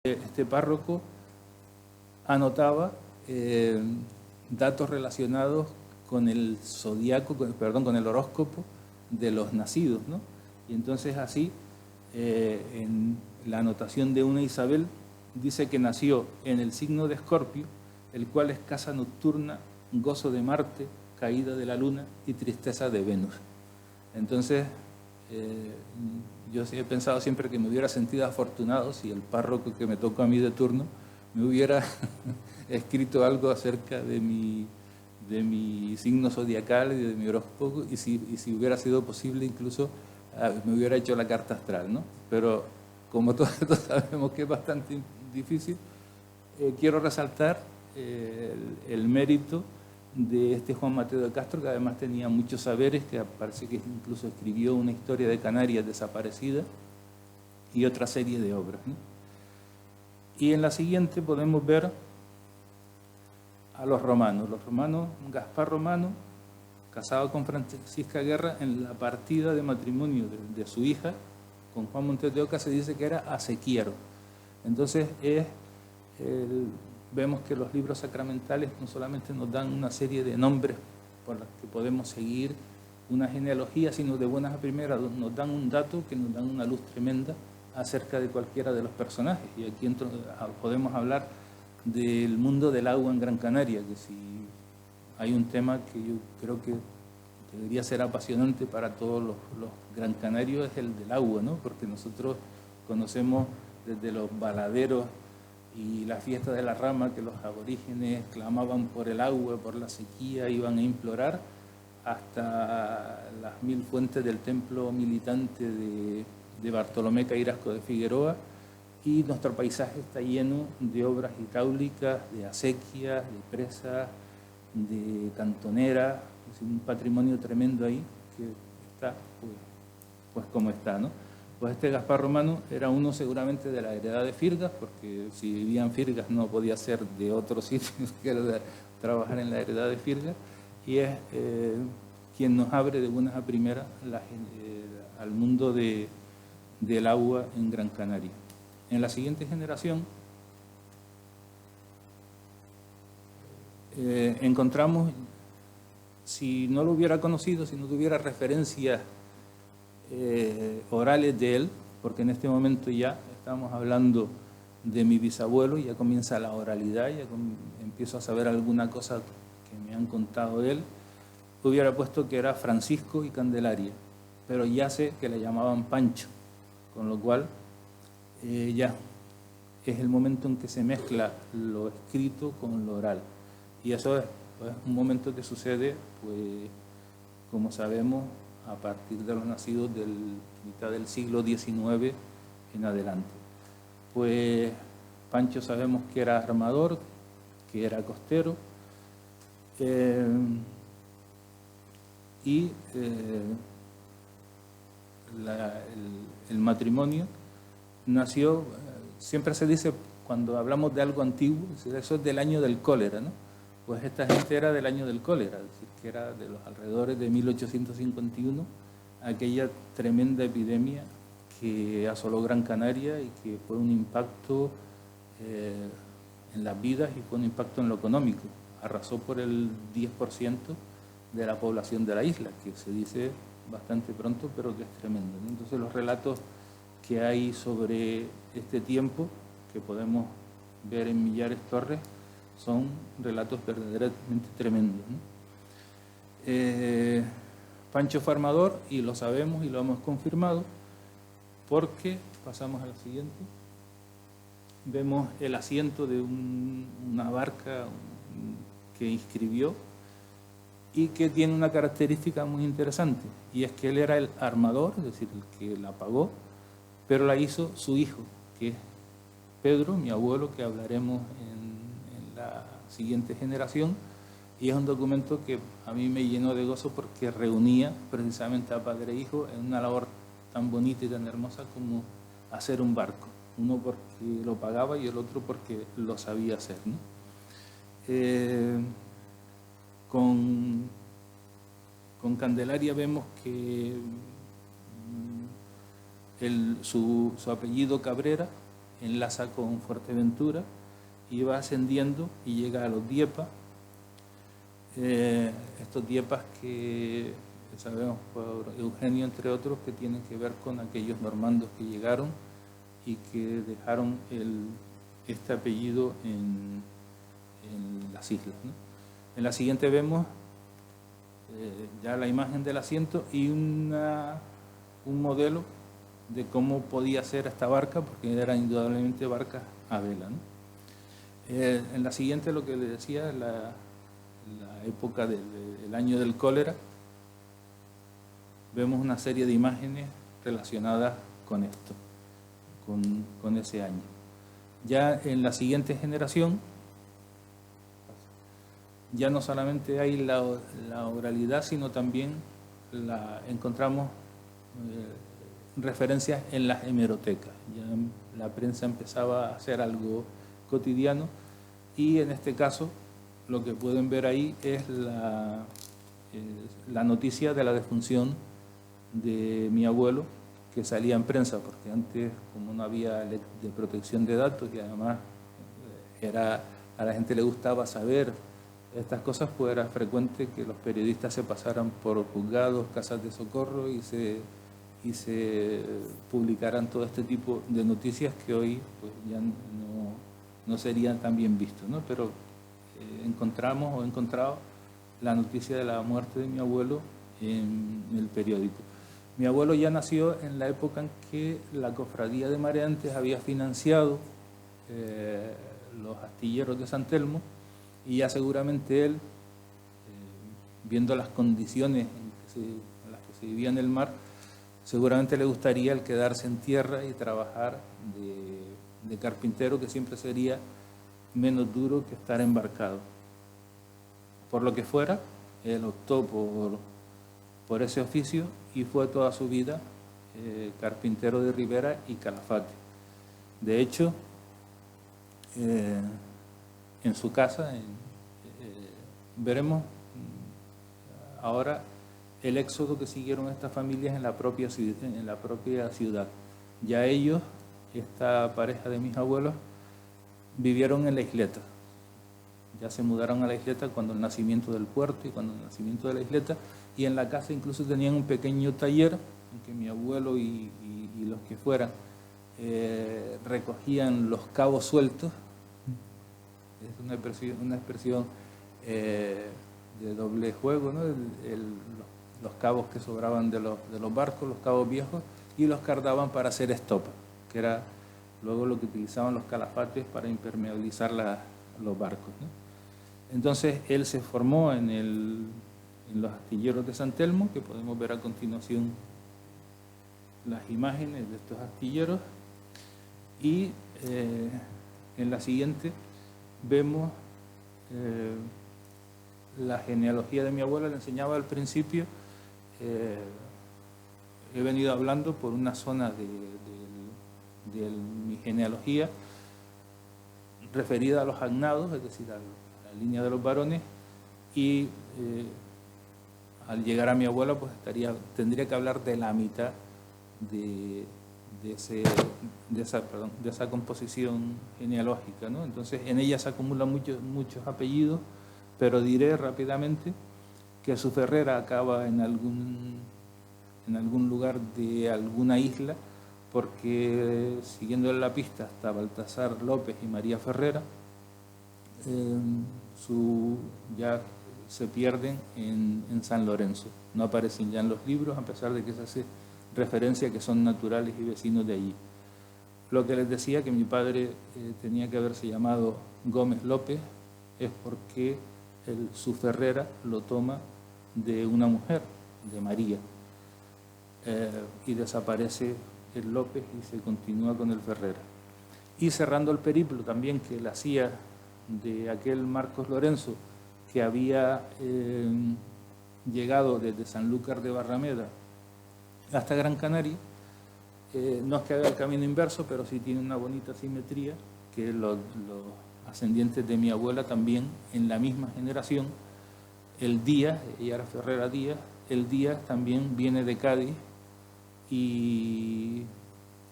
Este párroco anotaba datos relacionados con el zodiaco, con el horóscopo de los nacidos, ¿no? Y entonces así, en la anotación de una Isabel, dice que nació en el signo de Escorpio, el cual es casa nocturna, gozo de Marte, caída de la luna y tristeza de Venus. Entonces, yo he pensado siempre que me hubiera sentido afortunado si el párroco que me tocó a mí de turno me hubiera escrito algo acerca de mi signo zodiacal y de mi horóscopo, y si hubiera sido posible incluso me hubiera hecho la carta astral, ¿no? Pero como todos sabemos que es bastante difícil, quiero resaltar el mérito de este Juan Mateo de Castro, que además tenía muchos saberes, que parece que incluso escribió una historia de Canarias desaparecida y otra serie de obras, ¿no? Y en la siguiente podemos ver a los romanos. Los romanos, Gaspar Romano, casado con Francisca Guerra, en la partida de matrimonio de su hija con Juan Montes de Oca se dice que era acequiero. Entonces vemos que los libros sacramentales no solamente nos dan una serie de nombres por los que podemos seguir una genealogía, sino de buenas a primeras nos dan un dato que nos dan una luz tremenda acerca de cualquiera de los personajes. Y aquí podemos hablar del mundo del agua en Gran Canaria, que si hay un tema que yo creo que debería ser apasionante para todos los gran canarios, es el del agua, ¿no? Porque nosotros conocemos desde los baladeros y la fiesta de la rama, que los aborígenes clamaban por el agua, por la sequía, iban a implorar, hasta las 1000 fuentes del templo militante de Bartolomé Cairasco de Figueroa, y nuestro paisaje está lleno de obras hidráulicas, de acequias, de presas, de cantoneras, es un patrimonio tremendo ahí que está pues como está, ¿no? Pues este Gaspar Romano era uno seguramente de la heredad de Firgas, porque si vivía en Firgas no podía ser de otro sitio que era trabajar en la heredad de Firgas, y es quien nos abre de buenas a primeras al mundo del agua en Gran Canaria. En la siguiente generación encontramos, si no lo hubiera conocido, si no tuviera referencias orales de él, porque en este momento ya estamos hablando de mi bisabuelo, ya comienza la oralidad, ya empiezo a saber alguna cosa que me han contado de él, hubiera puesto que era Francisco y Candelaria, pero ya sé que le llamaban Pancho, con lo cual ya es el momento en que se mezcla lo escrito con lo oral, y eso es pues, un momento que sucede, pues como sabemos, a partir de los nacidos del mitad del siglo XIX en adelante. Pues Pancho sabemos que era armador, que era costero, y el matrimonio nació, siempre se dice cuando hablamos de algo antiguo, eso es del año del cólera, ¿no? Pues esta gente era del año del cólera, es decir, que era de los alrededores de 1851, aquella tremenda epidemia que asoló Gran Canaria y que fue un impacto en las vidas y fue un impacto en lo económico. Arrasó por el 10% de la población de la isla, que se dice bastante pronto, pero que es tremendo, ¿no? Entonces los relatos que hay sobre este tiempo, que podemos ver en Millares Torres, son relatos verdaderamente tremendos, ¿no? Pancho fue armador, y lo sabemos y lo hemos confirmado, porque pasamos a la siguiente. Vemos el asiento de una barca que inscribió y que tiene una característica muy interesante, y es que él era el armador, es decir, el que la pagó, pero la hizo su hijo, que es Pedro, mi abuelo, que hablaremos en la siguiente generación, y es un documento que a mí me llenó de gozo porque reunía precisamente a padre e hijo en una labor tan bonita y tan hermosa como hacer un barco, uno porque lo pagaba y el otro porque lo sabía hacer, ¿no? Con Candelaria vemos que su apellido Cabrera enlaza con Fuerteventura y va ascendiendo y llega a los Diepas. Estos Diepas que sabemos por Eugenio, entre otros, que tienen que ver con aquellos normandos que llegaron y que dejaron este apellido en las islas, ¿no? En la siguiente vemos ya la imagen del asiento y un modelo de cómo podía ser esta barca, porque eran indudablemente barcas a vela, ¿no? En la siguiente, lo que le decía, la época del año del cólera, vemos una serie de imágenes relacionadas con esto, con ese año. Ya en la siguiente generación, ya no solamente hay la oralidad, sino también encontramos referencias en las hemerotecas. Ya la prensa empezaba a hacer algo cotidiano y en este caso lo que pueden ver ahí es la noticia de la defunción de mi abuelo, que salía en prensa, porque antes, como no había ley de protección de datos y además a la gente le gustaba saber estas cosas, pues era frecuente que los periodistas se pasaran por juzgados, casas de socorro y se publicaran todo este tipo de noticias que hoy pues ya no serían tan bien vistos, ¿no? Pero he encontrado la noticia de la muerte de mi abuelo en el periódico. Mi abuelo ya nació en la época en que la Cofradía de Mareantes había financiado los astilleros de San Telmo, y ya seguramente él, viendo las condiciones en las que se vivía en el mar, seguramente le gustaría el quedarse en tierra y trabajar de carpintero, que siempre sería menos duro que estar embarcado. Por lo que fuera, él optó por ese oficio y fue toda su vida carpintero de Ribera y Calafate. De hecho, en su casa veremos ahora el éxodo que siguieron estas familias en la propia ciudad. Ya ellos, esta pareja de mis abuelos, vivieron en la isleta. Ya se mudaron a la isleta cuando el nacimiento del puerto y cuando el nacimiento de la isleta, y en la casa incluso tenían un pequeño taller en que mi abuelo y los que fueran recogían los cabos sueltos. Es una expresión de doble juego, ¿no? Los cabos que sobraban de los barcos, los cabos viejos, y los cardaban para hacer estopa, que era luego lo que utilizaban los calafates para impermeabilizar los barcos, ¿no? Entonces él se formó en los astilleros de San Telmo, que podemos ver a continuación las imágenes de estos astilleros, y en la siguiente vemos la genealogía de mi abuela. Le enseñaba al principio, he venido hablando por una zona de mi genealogía referida a los agnados, es decir, a la línea de los varones, y al llegar a mi abuela pues tendría que hablar de la mitad de esa composición genealógica, ¿no? Entonces en ella se acumulan muchos apellidos, pero diré rápidamente que su Ferrera acaba en algún lugar de alguna isla, porque siguiendo la pista hasta Baltasar López y María Ferrera, ya se pierden en San Lorenzo. No aparecen ya en los libros, a pesar de que se hace referencia a que son naturales y vecinos de allí. Lo que les decía, que mi padre tenía que haberse llamado Gómez López, es porque su Ferrera lo toma de una mujer, de María, y desaparece el López y se continúa con el Ferrera. Y cerrando el periplo también que él hacía de aquel Marcos Lorenzo, que había llegado desde Sanlúcar de Barrameda hasta Gran Canaria, no es que haga el camino inverso, pero sí tiene una bonita simetría, que los ascendientes de mi abuela también, en la misma generación, el Díaz, ella era Ferrera Díaz, el Díaz también viene de Cádiz y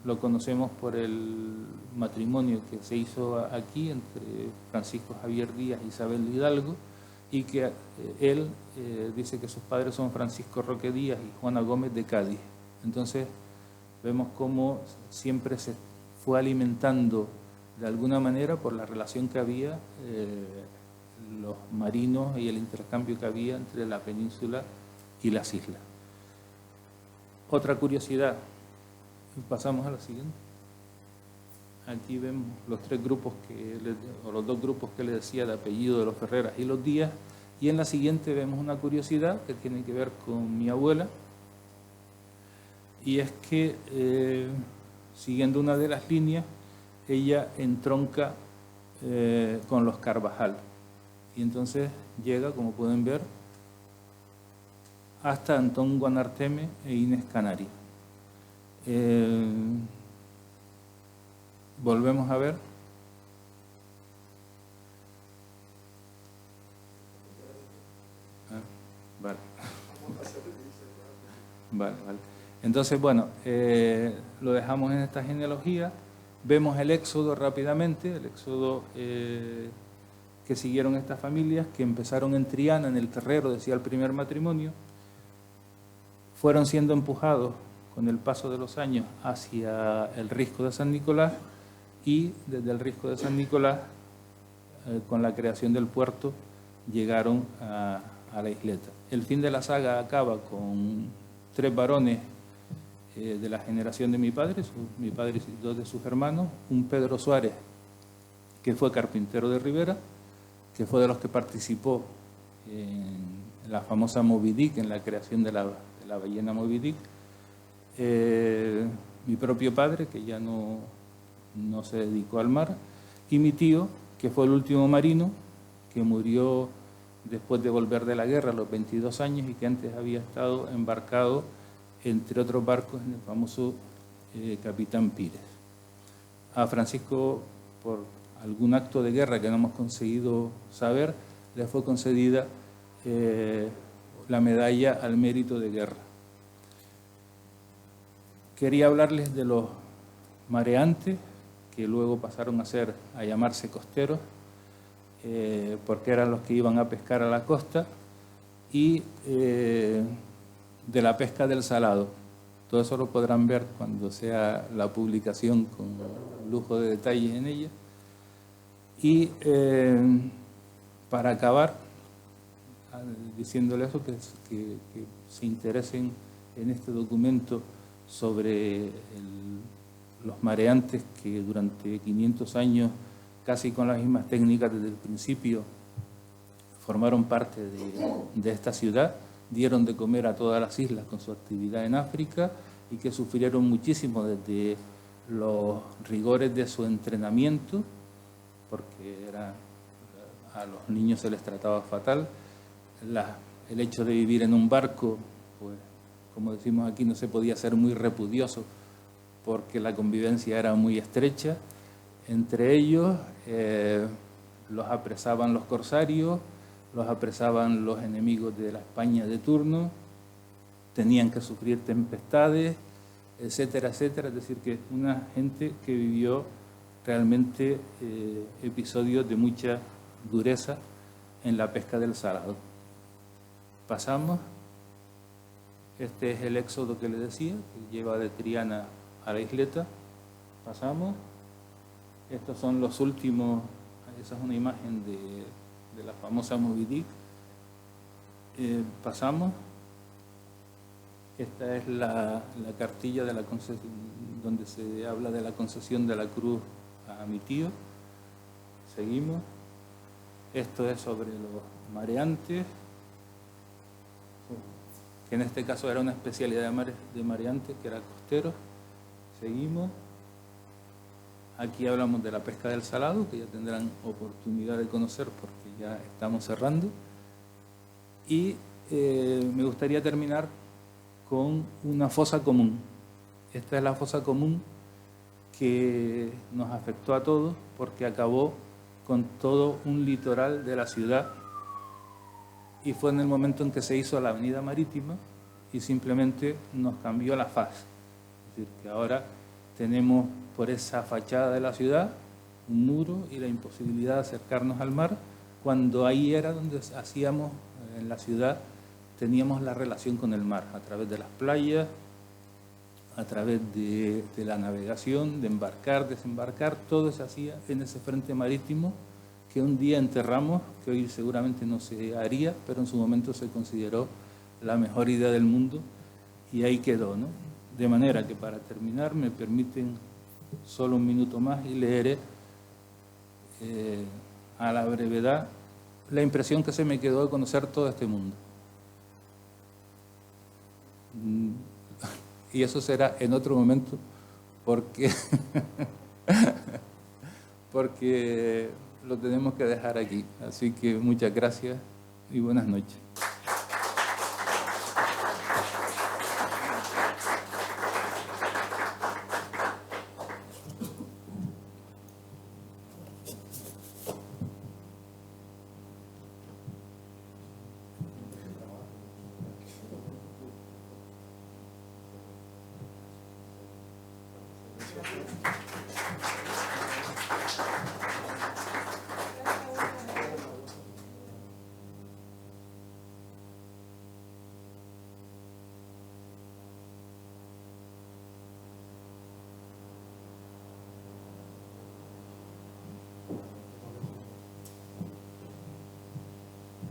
lo conocemos por el matrimonio que se hizo aquí entre Francisco Javier Díaz y Isabel Hidalgo, y que él dice que sus padres son Francisco Roque Díaz y Juana Gómez de Cádiz. Entonces vemos cómo siempre se fue alimentando de alguna manera por la relación que había, los marinos y el intercambio que había entre la península y las islas. Otra curiosidad, pasamos a la siguiente. Aquí vemos los tres grupos o los dos grupos que le decía de apellido de los Ferreras y los Díaz, y en la siguiente vemos una curiosidad que tiene que ver con mi abuela, y es que siguiendo una de las líneas, ella entronca con los Carvajal, y entonces llega, como pueden ver, hasta Antón Guanarteme e Inés Canaria. Volvemos a ver. Vale. Vale. Entonces, bueno, lo dejamos en esta genealogía. Vemos el éxodo rápidamente, el éxodo que siguieron estas familias, que empezaron en Triana, en el Terrero, decía el primer matrimonio, fueron siendo empujados con el paso de los años hacia el Risco de San Nicolás, y desde el Risco de San Nicolás, con la creación del puerto, llegaron a la isleta. El fin de la saga acaba con 3 varones de la generación de mi padre y 2 de sus hermanos, un Pedro Suárez, que fue carpintero de Ribera, que fue de los que participó en la famosa Moby Dick, en la creación de la ballena Moby Dick, mi propio padre, que ya no se dedicó al mar, y mi tío, que fue el último marino, que murió después de volver de la guerra a los 22 años y que antes había estado embarcado, entre otros barcos, en el famoso Capitán Pires. A Francisco, por algún acto de guerra que no hemos conseguido saber, le fue concedida la medalla al mérito de guerra. Quería hablarles de los mareantes, que luego pasaron a llamarse costeros, porque eran los que iban a pescar a la costa, y de la pesca del salado. Todo eso lo podrán ver cuando sea la publicación con lujo de detalles en ella. Y para acabar, diciéndole eso, que se interesen en este documento sobre los mareantes, que durante 500 años, casi con las mismas técnicas desde el principio, formaron parte de esta ciudad, dieron de comer a todas las islas con su actividad en África, y que sufrieron muchísimo desde los rigores de su entrenamiento, porque a los niños se les trataba fatal. El hecho de vivir en un barco, pues, como decimos aquí, no se podía ser muy repudioso, porque la convivencia era muy estrecha. Entre ellos los apresaban los corsarios, los apresaban los enemigos de la España de turno, tenían que sufrir tempestades, etcétera, etcétera. Es decir, que una gente que vivió realmente episodios de mucha dureza en la pesca del salado. Pasamos. Este es el éxodo que les decía, que lleva de Triana a la isleta. Pasamos. Estos son los últimos. Esa es una imagen de la famosa Moby Dick. Pasamos. Esta es la cartilla de la concesión, donde se habla de la concesión de la cruz a mi tío. Seguimos. Esto es sobre los mareantes, que en este caso era una especialidad de mareantes, que era costero. Seguimos. Aquí hablamos de la pesca del salado, que ya tendrán oportunidad de conocer porque ya estamos cerrando. Y me gustaría terminar con una fosa común. Esta es la fosa común que nos afectó a todos, porque acabó con todo un litoral de la ciudad, y fue en el momento en que se hizo la avenida marítima y simplemente nos cambió la faz. Es decir, que ahora tenemos por esa fachada de la ciudad un muro y la imposibilidad de acercarnos al mar, cuando ahí era donde hacíamos, en la ciudad, teníamos la relación con el mar, a través de las playas, a través de la navegación, de embarcar, desembarcar, todo se hacía en ese frente marítimo que un día enterramos, que hoy seguramente no se haría, pero en su momento se consideró la mejor idea del mundo y ahí quedó, ¿no? De manera que para terminar me permiten solo un minuto más y leeré a la brevedad la impresión que se me quedó de conocer todo este mundo. Y eso será en otro momento porque, porque lo tenemos que dejar aquí. Así que muchas gracias y buenas noches.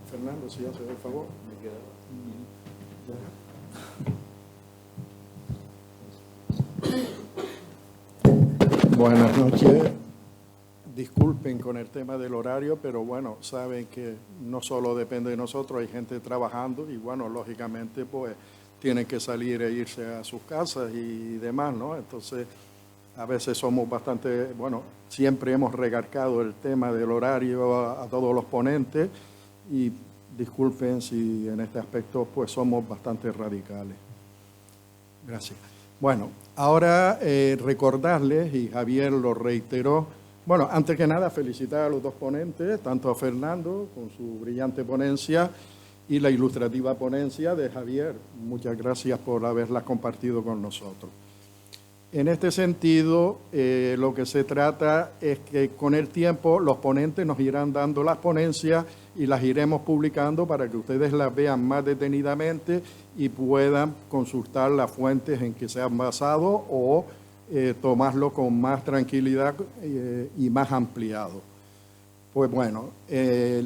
Fernando, si hace el favor. Me queda un minuto. Buenas noches. Disculpen con el tema del horario, pero bueno, saben que no solo depende de nosotros, hay gente trabajando y bueno, lógicamente pues tienen que salir e irse a sus casas y demás, ¿no? Entonces, a veces somos bastante, bueno, siempre hemos recargado el tema del horario a todos los ponentes y disculpen si en este aspecto pues somos bastante radicales. Gracias. Bueno, ahora recordarles, y Javier lo reiteró, bueno, antes que nada felicitar a los dos ponentes, tanto a Fernando con su brillante ponencia y la ilustrativa ponencia de Javier. Muchas gracias por haberla compartido con nosotros. En este sentido, lo que se trata es que con el tiempo los ponentes nos irán dando las ponencias y las iremos publicando para que ustedes las vean más detenidamente y puedan consultar las fuentes en que se han basado o tomarlo con más tranquilidad y más ampliado. Pues bueno,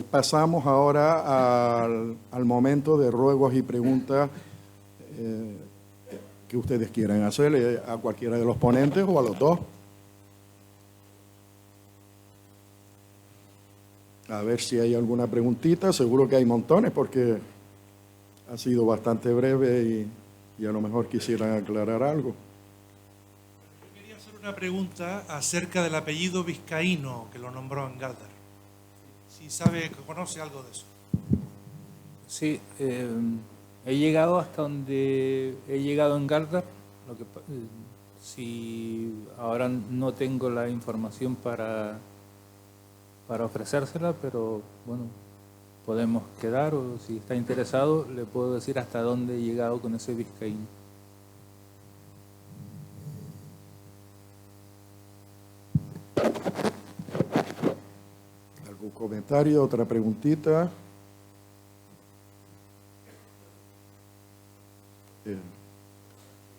pasamos ahora al momento de ruegos y preguntas que ustedes quieran hacerle a cualquiera de los ponentes o a los dos. A ver si hay alguna preguntita. Seguro que hay montones porque ha sido bastante breve y a lo mejor quisieran aclarar algo. Yo quería hacer una pregunta acerca del apellido vizcaíno que lo nombró en Galdar. Si sabe, conoce algo de eso. Sí, he llegado hasta donde he llegado en Galdar. Si ahora no tengo la información para ofrecérsela, pero bueno, podemos quedar o si está interesado le puedo decir hasta dónde he llegado con ese vizcaíno. ¿Algún comentario, otra preguntita?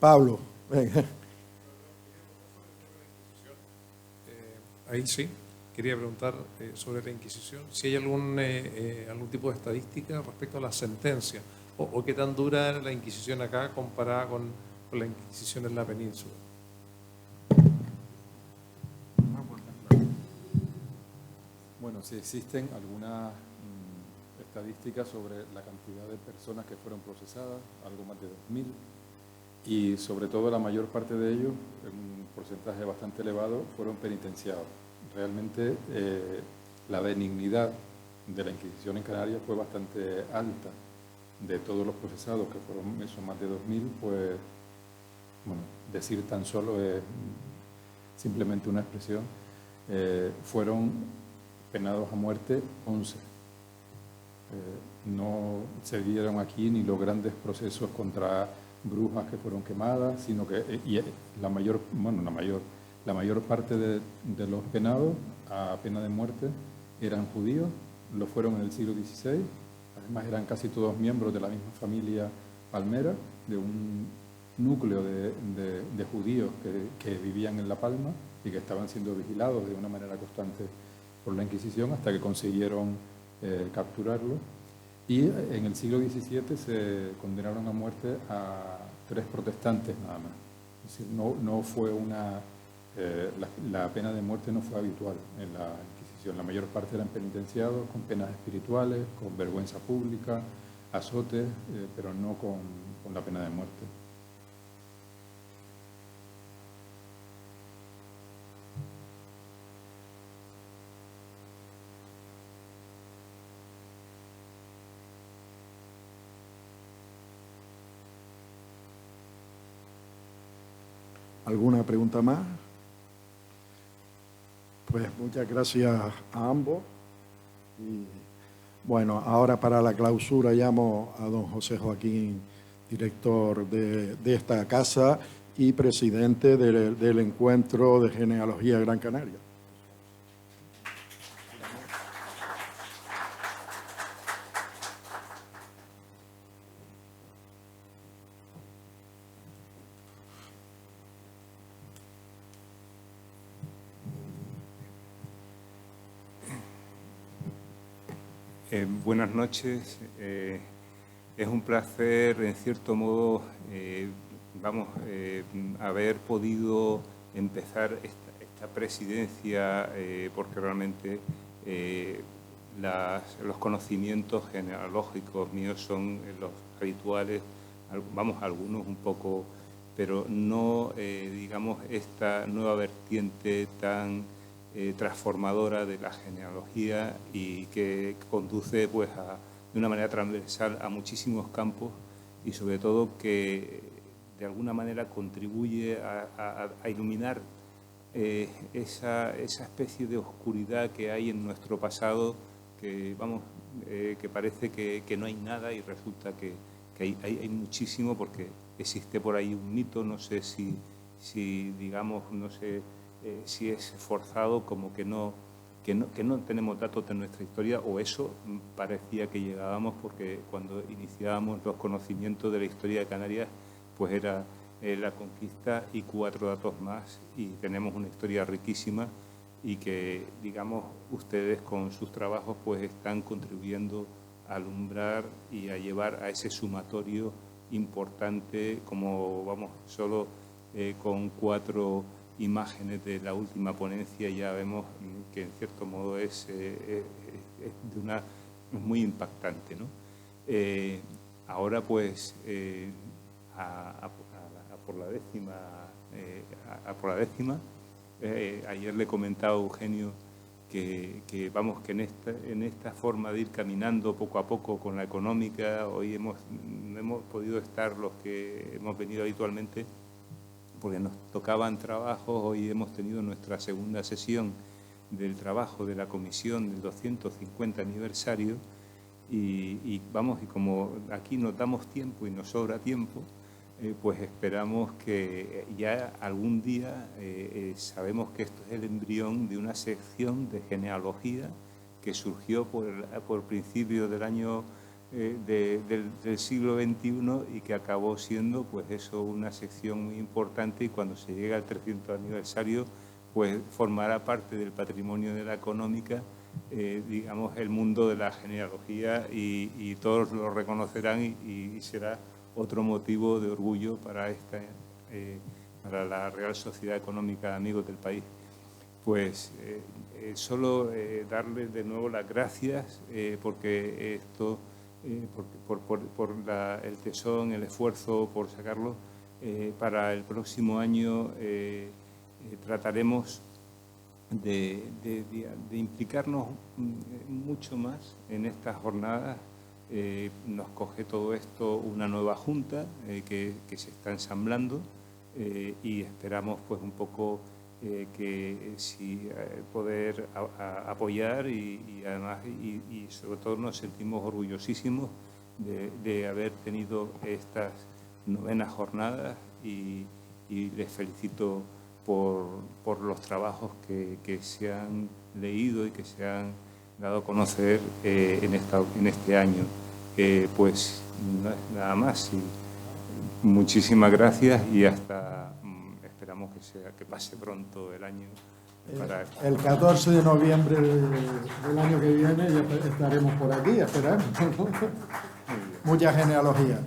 Pablo, venga. Ahí sí, quería preguntar sobre la Inquisición, si hay algún tipo de estadística respecto a la sentencia, o qué tan dura era la Inquisición acá comparada con la Inquisición en la península. Bueno, sí existen algunas estadísticas sobre la cantidad de personas que fueron procesadas, algo más de 2.000, y sobre todo la mayor parte de ellos, un porcentaje bastante elevado, fueron penitenciados. Realmente la benignidad de la Inquisición en Canarias fue bastante alta. De todos los procesados, que fueron esos más de 2.000, pues, bueno, decir tan solo es simplemente una expresión, fueron penados a muerte 11. No se dieron aquí ni los grandes procesos contra brujas que fueron quemadas, sino que la mayor parte de los penados a pena de muerte eran judíos, lo fueron en el siglo XVI, además eran casi todos miembros de la misma familia palmera, de un núcleo de judíos que vivían en La Palma y que estaban siendo vigilados de una manera constante por la Inquisición hasta que consiguieron capturarlo. Y en el siglo XVII se condenaron a muerte a 3 protestantes nada más. Es decir, no fue la pena de muerte no fue habitual en la Inquisición. La mayor parte eran penitenciados con penas espirituales, con vergüenza pública, azotes, pero no con la pena de muerte. ¿Alguna pregunta más? Pues muchas gracias a ambos. Y bueno, ahora para la clausura llamo a don José Joaquín, director de esta casa y presidente del Encuentro de Genealogía Gran Canaria. Buenas noches. Es un placer, en cierto modo, haber podido empezar esta presidencia, porque realmente los conocimientos genealógicos míos son los habituales, algunos un poco, pero no, digamos, esta nueva vertiente tan transformadora de la genealogía y que conduce pues de una manera transversal a muchísimos campos y sobre todo que de alguna manera contribuye a iluminar esa especie de oscuridad que hay en nuestro pasado, que parece que no hay nada y resulta que hay muchísimo, porque existe por ahí un mito, no sé si digamos, no sé si es forzado, como que no tenemos datos de nuestra historia, o eso parecía que llegábamos, porque cuando iniciábamos los conocimientos de la historia de Canarias, pues era la conquista y 4 datos más, y tenemos una historia riquísima y que, digamos, ustedes con sus trabajos pues están contribuyendo a alumbrar y a llevar a ese sumatorio importante, como solo con 4 imágenes de la última ponencia ya vemos que en cierto modo es muy impactante, ¿no? Ahora pues por la décima, ayer le comentaba a Eugenio que en esta forma de ir caminando poco a poco con la económica, hoy no hemos podido estar los que hemos venido habitualmente porque nos tocaban trabajos. Hoy hemos tenido nuestra segunda sesión del trabajo de la comisión del 250 aniversario y como aquí nos damos tiempo y nos sobra tiempo, pues esperamos que ya algún día, sabemos que esto es el embrión de una sección de genealogía que surgió por principios del año del siglo XXI y que acabó siendo pues eso, una sección muy importante, y cuando se llega al 300 aniversario pues formará parte del patrimonio de la económica, digamos, el mundo de la genealogía, y todos lo reconocerán y será otro motivo de orgullo para para la Real Sociedad Económica de Amigos del País. Pues solo darles de nuevo las gracias porque esto, por el tesón, el esfuerzo por sacarlo. Para el próximo año trataremos de implicarnos mucho más en estas jornadas. Nos coge todo esto una nueva junta que se está ensamblando y esperamos pues un poco poder apoyar y además sobre todo nos sentimos orgullosísimos de haber tenido estas 9ª jornada y les felicito por los trabajos que se han leído y que se han dado a conocer en este año. Pues nada más. Y muchísimas gracias y hasta esperamos que pase pronto el año. El 14 de noviembre del año que viene ya estaremos por aquí, esperamos. Mucha genealogía.